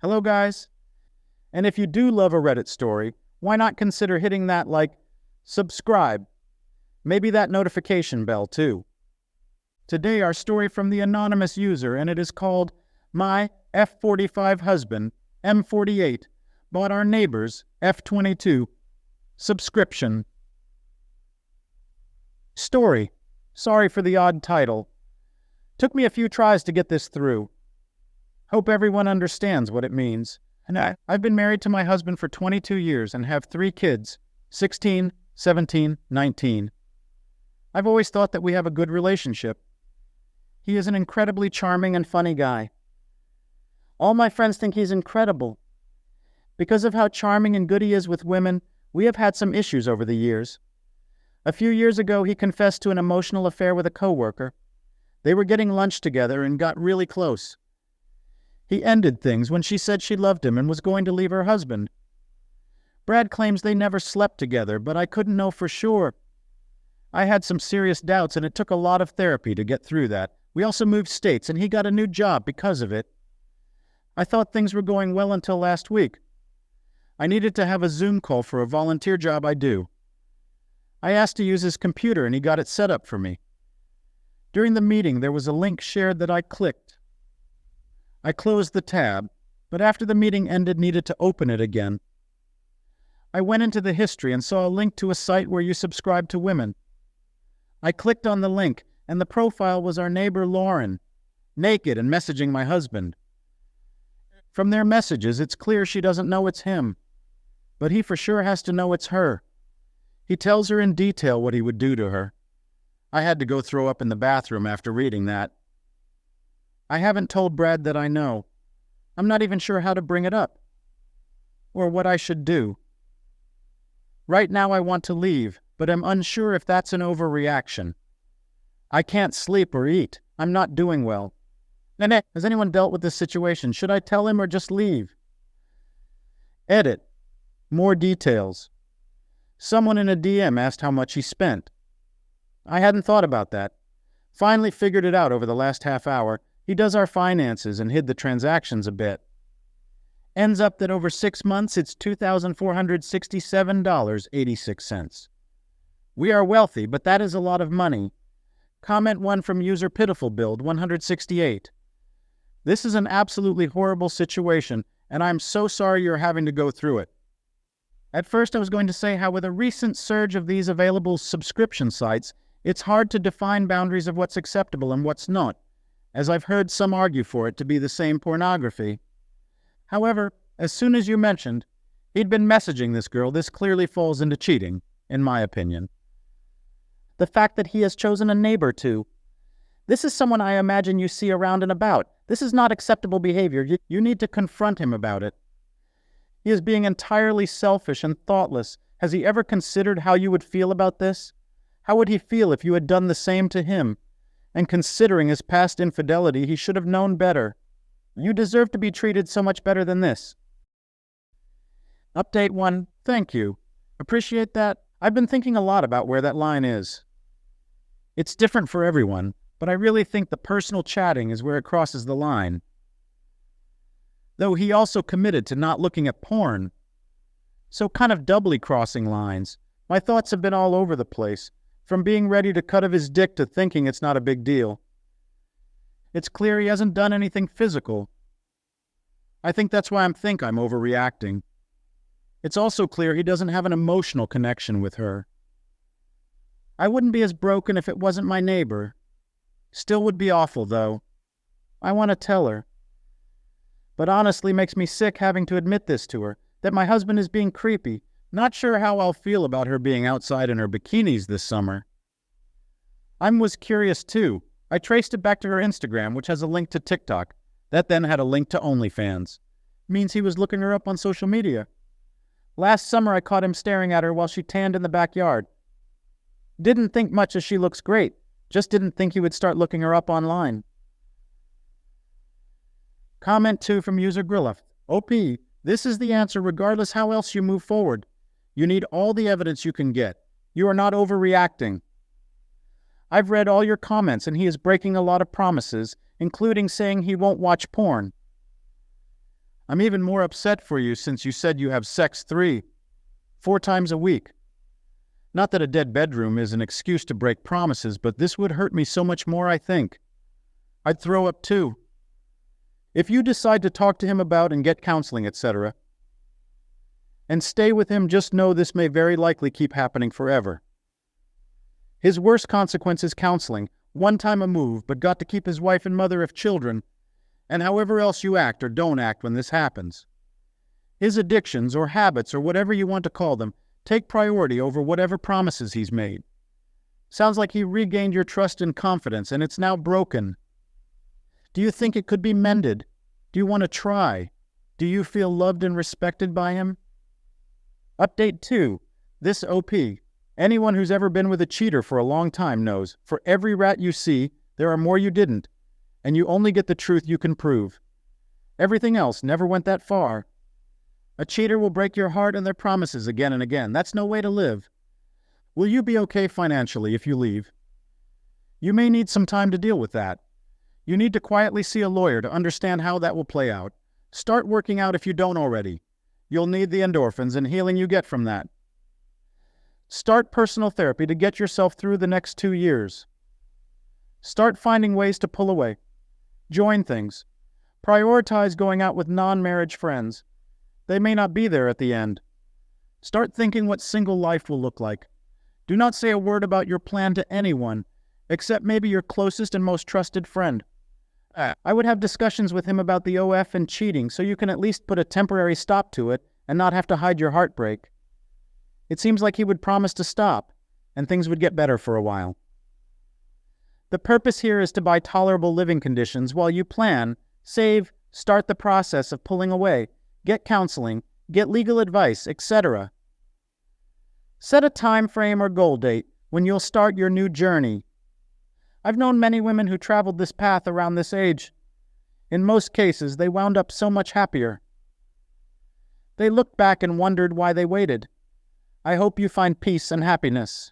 Hello, guys. And if you do love a Reddit story, why not consider hitting that subscribe, maybe that notification bell too. Today, our story from the anonymous user, and it is called My F-45 Husband, M48, Bought Our Neighbor's F-22 Subscription. Story. Sorry for the odd title. Took me a few tries to get this through. Hope everyone understands what it means. And I've been married to my husband for 22 years and have 3 kids, 16, 17, 19. I've always thought that we have a good relationship. He is an incredibly charming and funny guy. All my friends think he's incredible. Because of how charming and good he is with women, we have had some issues over the years. A few years ago, he confessed to an emotional affair with a coworker. They were getting lunch together and got really close. He ended things when she said she loved him and was going to leave her husband. Brad claims they never slept together, but I couldn't know for sure. I had some serious doubts, and it took a lot of therapy to get through that. We also moved states, and he got a new job because of it. I thought things were going well until last week. I needed to have a Zoom call for a volunteer job I do. I asked to use his computer, and he got it set up for me. During the meeting, there was a link shared that I clicked. I closed the tab, but after the meeting ended, needed to open it again. I went into the history and saw a link to a site where you subscribe to women. I clicked on the link, and the profile was our neighbor Lauren, naked and messaging my husband. From their messages, it's clear she doesn't know it's him, but he for sure has to know it's her. He tells her in detail what he would do to her. I had to go throw up in the bathroom after reading that. I haven't told Brad that I know. I'm not even sure how to bring it up, or what I should do. Right now I want to leave, but I'm unsure if that's an overreaction. I can't sleep or eat. I'm not doing well. Nene, has anyone dealt with this situation? Should I tell him or just leave? Edit. More details. Someone in a DM asked how much he spent. I hadn't thought about that. Finally figured it out over the last half hour. He does our finances and hid the transactions a bit. Ends up that over 6 months, it's $2,467.86. We are wealthy, but that is a lot of money. Comment 1 from user Pitiful Build 168. This is an absolutely horrible situation, and I'm so sorry you're having to go through it. At first I was going to say how with a recent surge of these available subscription sites, it's hard to define boundaries of what's acceptable and what's not, as I've heard some argue for it to be the same pornography. However, as soon as you mentioned he'd been messaging this girl, this clearly falls into cheating, in my opinion. The fact that he has chosen a neighbor too. This is someone I imagine you see around and about. This is not acceptable behavior. You need to confront him about it. He is being entirely selfish and thoughtless. Has he ever considered how you would feel about this? How would he feel if you had done the same to him? And considering his past infidelity, he should have known better. You deserve to be treated so much better than this. Update 1. Thank you. Appreciate that. I've been thinking a lot about where that line is. It's different for everyone, but I really think the personal chatting is where it crosses the line. Though he also committed to not looking at porn. So kind of doubly crossing lines. My thoughts have been all over the place, from being ready to cut of his dick to thinking it's not a big deal. It's clear he hasn't done anything physical. I think that's why I'm overreacting. It's also clear he doesn't have an emotional connection with her. I wouldn't be as broken if it wasn't my neighbor. Still would be awful, though. I want to tell her. But honestly makes me sick having to admit this to her, that my husband is being creepy. Not sure how I'll feel about her being outside in her bikinis this summer. I was curious too. I traced it back to her Instagram, which has a link to TikTok. That then had a link to OnlyFans. Means he was looking her up on social media. Last summer I caught him staring at her while she tanned in the backyard. Didn't think much as she looks great. Just didn't think he would start looking her up online. Comment 2 from user Grillef. OP, this is the answer regardless how else you move forward. You need all the evidence you can get. You are not overreacting. I've read all your comments and he is breaking a lot of promises, including saying he won't watch porn. I'm even more upset for you since you said you have sex 4 times a week. Not that a dead bedroom is an excuse to break promises, but this would hurt me so much more, I think. I'd throw up too. If you decide to talk to him about and get counseling, etc., and stay with him, just know this may very likely keep happening forever. His worst consequence is counseling, one time a move, but got to keep his wife and mother of children, and however else you act or don't act when this happens. His addictions or habits or whatever you want to call them take priority over whatever promises he's made. Sounds like he regained your trust and confidence, and it's now broken. Do you think it could be mended? Do you want to try? Do you feel loved and respected by him? Update 2. This OP. Anyone who's ever been with a cheater for a long time knows, for every rat you see, there are more you didn't, and you only get the truth you can prove. Everything else never went that far. A cheater will break your heart and their promises again and again. That's no way to live. Will you be okay financially if you leave? You may need some time to deal with that. You need to quietly see a lawyer to understand how that will play out. Start working out if you don't already. You'll need the endorphins and healing you get from that. Start personal therapy to get yourself through the next 2 years. Start finding ways to pull away. Join things. Prioritize going out with non-marriage friends. They may not be there at the end. Start thinking what single life will look like. Do not say a word about your plan to anyone, except maybe your closest and most trusted friend. I would have discussions with him about the OF and cheating so you can at least put a temporary stop to it and not have to hide your heartbreak. It seems like he would promise to stop, and things would get better for a while. The purpose here is to buy tolerable living conditions while you plan, save, start the process of pulling away, get counseling, get legal advice, etc. Set a time frame or goal date when you'll start your new journey. I've known many women who traveled this path around this age. In most cases, they wound up so much happier. They looked back and wondered why they waited. I hope you find peace and happiness.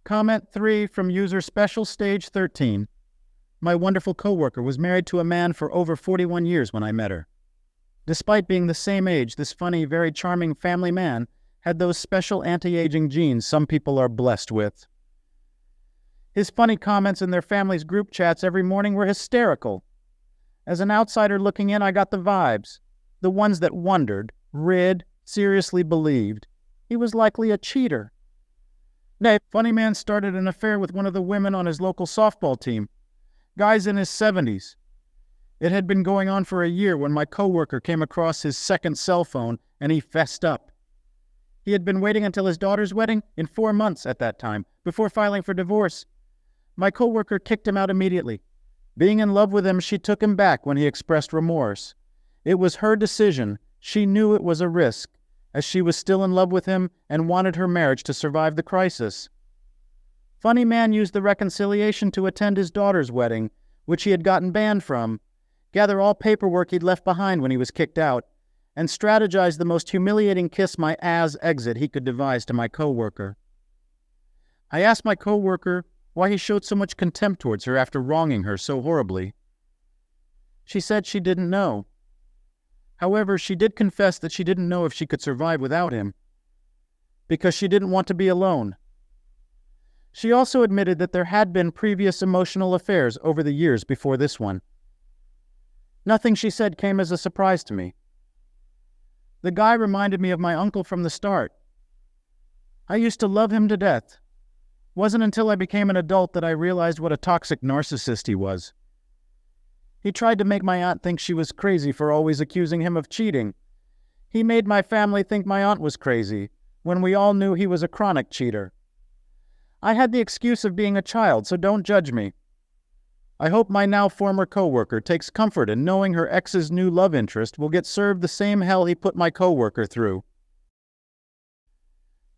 Comment 3 from user Special Stage 13. My wonderful coworker was married to a man for over 41 years when I met her. Despite being the same age, this funny, very charming family man had those special anti-aging genes some people are blessed with. His funny comments in their family's group chats every morning were hysterical. As an outsider looking in, I got the vibes. The ones that wondered, read, seriously believed. He was likely a cheater. Nay, funny man started an affair with one of the women on his local softball team. Guy's in his 70s. It had been going on for a year when my coworker came across his second cell phone and he fessed up. He had been waiting until his daughter's wedding in 4 months at that time, before filing for divorce. My coworker kicked him out immediately. Being in love with him, she took him back when he expressed remorse. It was her decision. She knew it was a risk, as she was still in love with him and wanted her marriage to survive the crisis. Funny man used the reconciliation to attend his daughter's wedding, which he had gotten banned from, gather all paperwork he'd left behind when he was kicked out, and strategize the most humiliating kiss my ass exit he could devise to my coworker. I asked my coworker why he showed so much contempt towards her after wronging her so horribly. She said she didn't know. However, she did confess that she didn't know if she could survive without him, because she didn't want to be alone. She also admitted that there had been previous emotional affairs over the years before this one. Nothing she said came as a surprise to me. The guy reminded me of my uncle from the start. I used to love him to death. Wasn't until I became an adult that I realized what a toxic narcissist he was. He tried to make my aunt think she was crazy for always accusing him of cheating. He made my family think my aunt was crazy, when we all knew he was a chronic cheater. I had the excuse of being a child, so don't judge me. I hope my now former coworker takes comfort in knowing her ex's new love interest will get served the same hell he put my coworker through.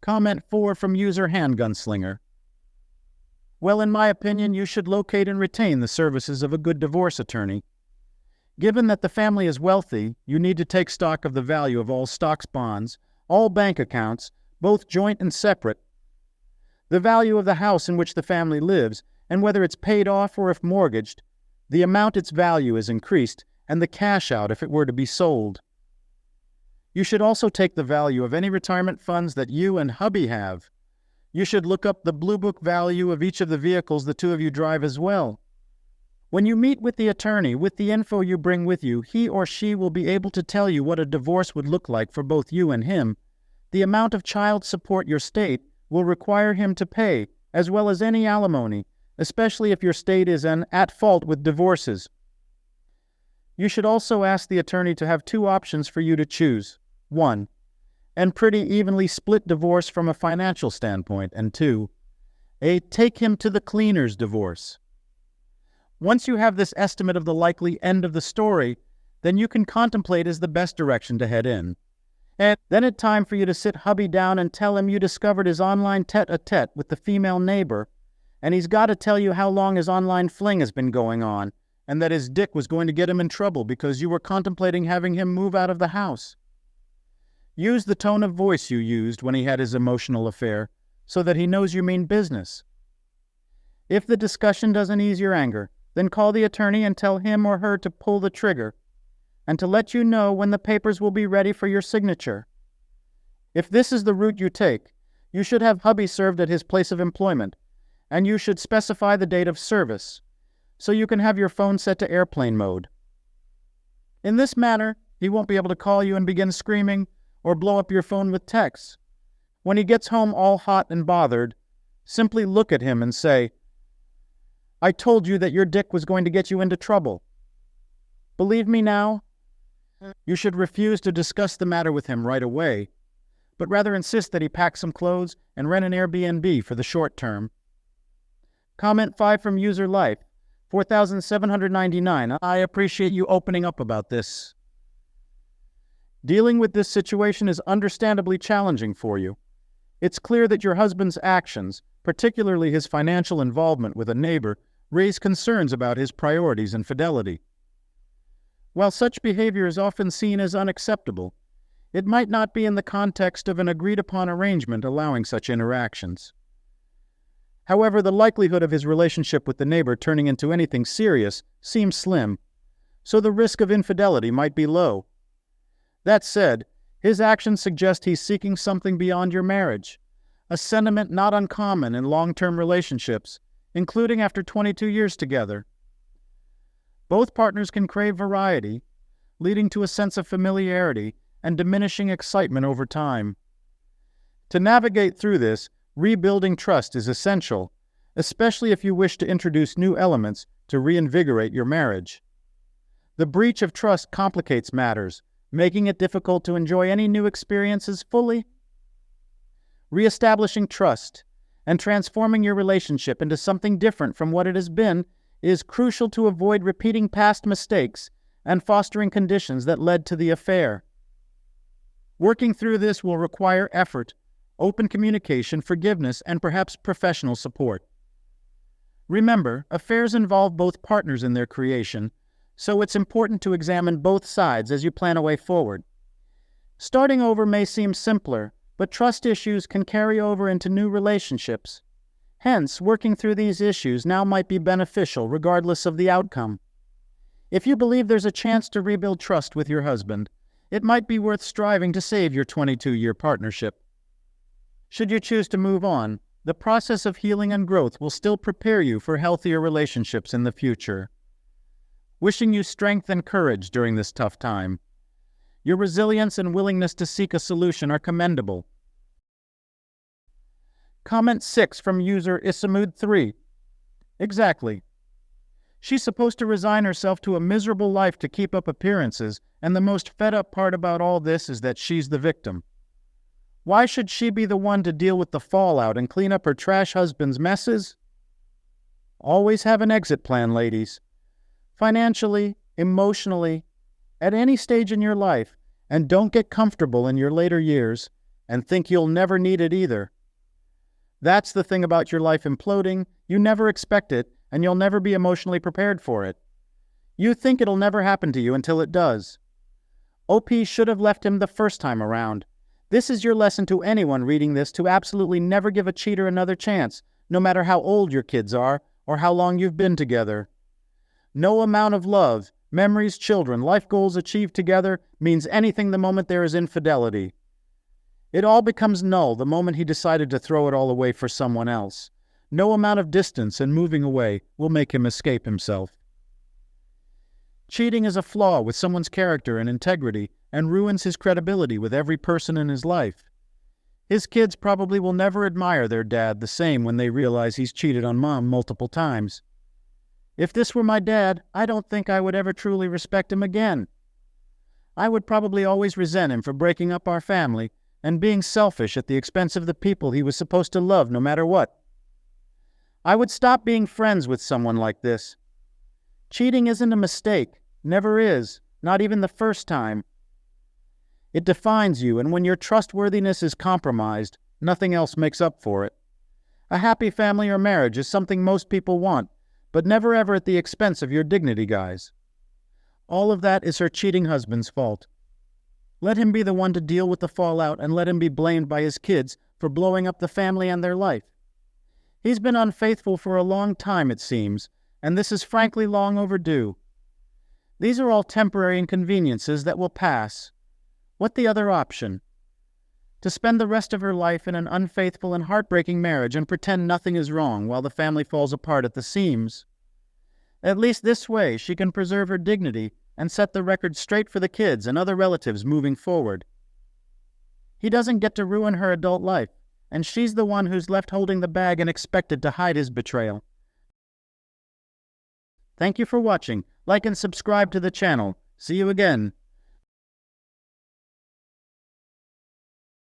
Comment 4 from user Handgunslinger. Well, in my opinion, you should locate and retain the services of a good divorce attorney. Given that the family is wealthy, you need to take stock of the value of all stocks, bonds, all bank accounts, both joint and separate, the value of the house in which the family lives, and whether it's paid off or if mortgaged, the amount its value is increased, and the cash out if it were to be sold. You should also take the value of any retirement funds that you and hubby have. You should look up the Blue Book value of each of the vehicles the two of you drive as well. When you meet with the attorney with the info you bring with you, he or she will be able to tell you what a divorce would look like for both you and him, the amount of child support your state will require him to pay, as well as any alimony, especially if your state is at fault with divorces. You should also ask the attorney to have two options for you to choose. 1. And pretty evenly split divorce from a financial standpoint, and 2. A take him to the cleaners divorce. Once you have this estimate of the likely end of the story, then you can contemplate as the best direction to head in. And then it's time for you to sit hubby down and tell him you discovered his online tete-a-tete with the female neighbor, and he's got to tell you how long his online fling has been going on, and that his dick was going to get him in trouble because you were contemplating having him move out of the house. Use the tone of voice you used when he had his emotional affair, so that he knows you mean business. If the discussion doesn't ease your anger, then call the attorney and tell him or her to pull the trigger, and to let you know when the papers will be ready for your signature. If this is the route you take, you should have hubby served at his place of employment, and you should specify the date of service, so you can have your phone set to airplane mode. In this manner, he won't be able to call you and begin screaming, or blow up your phone with texts. When he gets home all hot and bothered, simply look at him and say, "I told you that your dick was going to get you into trouble. Believe me now?" You should refuse to discuss the matter with him right away, but rather insist that he pack some clothes and rent an Airbnb for the short term. Comment 5 from User Life, 4,799. I appreciate you opening up about this. Dealing with this situation is understandably challenging for you. It's clear that your husband's actions, particularly his financial involvement with a neighbor, raise concerns about his priorities and fidelity. While such behavior is often seen as unacceptable, it might not be in the context of an agreed-upon arrangement allowing such interactions. However, the likelihood of his relationship with the neighbor turning into anything serious seems slim, so the risk of infidelity might be low. That said, his actions suggest he's seeking something beyond your marriage, a sentiment not uncommon in long-term relationships, including after 22 years together. Both partners can crave variety, leading to a sense of familiarity and diminishing excitement over time. To navigate through this, rebuilding trust is essential, especially if you wish to introduce new elements to reinvigorate your marriage. The breach of trust complicates matters, making it difficult to enjoy any new experiences fully. Reestablishing trust and transforming your relationship into something different from what it has been is crucial to avoid repeating past mistakes and fostering conditions that led to the affair. Working through this will require effort, open communication, forgiveness, and perhaps professional support. Remember, affairs involve both partners in their creation, so it's important to examine both sides as you plan a way forward. Starting over may seem simpler, but trust issues can carry over into new relationships. Hence, working through these issues now might be beneficial regardless of the outcome. If you believe there's a chance to rebuild trust with your husband, it might be worth striving to save your 22-year partnership. Should you choose to move on, the process of healing and growth will still prepare you for healthier relationships in the future. Wishing you strength and courage during this tough time. Your resilience and willingness to seek a solution are commendable. Comment 6 from user Isamud3. Exactly. She's supposed to resign herself to a miserable life to keep up appearances, and the most fed-up part about all this is that she's the victim. Why should she be the one to deal with the fallout and clean up her trash husband's messes? Always have an exit plan, ladies. Financially, emotionally, at any stage in your life, and don't get comfortable in your later years and think you'll never need it either. That's the thing about your life imploding. You never expect it, and you'll never be emotionally prepared for it. You think it'll never happen to you until it does. OP should have left him the first time around. This is your lesson to anyone reading this to absolutely never give a cheater another chance, no matter how old your kids are or how long you've been together. No amount of love, Memories, children, life goals achieved together means anything the moment there is infidelity. It all becomes null the moment he decided to throw it all away for someone else. No amount of distance and moving away will make him escape himself. Cheating is a flaw with someone's character and integrity and ruins his credibility with every person in his life. His kids probably will never admire their dad the same when they realize he's cheated on mom multiple times. If this were my dad, I don't think I would ever truly respect him again. I would probably always resent him for breaking up our family and being selfish at the expense of the people he was supposed to love no matter what. I would stop being friends with someone like this. Cheating isn't a mistake, never is, not even the first time. It defines you, and when your trustworthiness is compromised, nothing else makes up for it. A happy family or marriage is something most people want, but never ever at the expense of your dignity, guys. All of that is her cheating husband's fault. Let him be the one to deal with the fallout and let him be blamed by his kids for blowing up the family and their life. He's been unfaithful for a long time, it seems, and this is frankly long overdue. These are all temporary inconveniences that will pass. What the other option? To spend the rest of her life in an unfaithful and heartbreaking marriage and pretend nothing is wrong while the family falls apart at the seams? At least this way she can preserve her dignity and set the record straight for the kids and other relatives moving forward. He doesn't get to ruin her adult life, and she's the one who's left holding the bag and expected to hide his betrayal. Thank you for watching. Like and subscribe to the channel. See you again.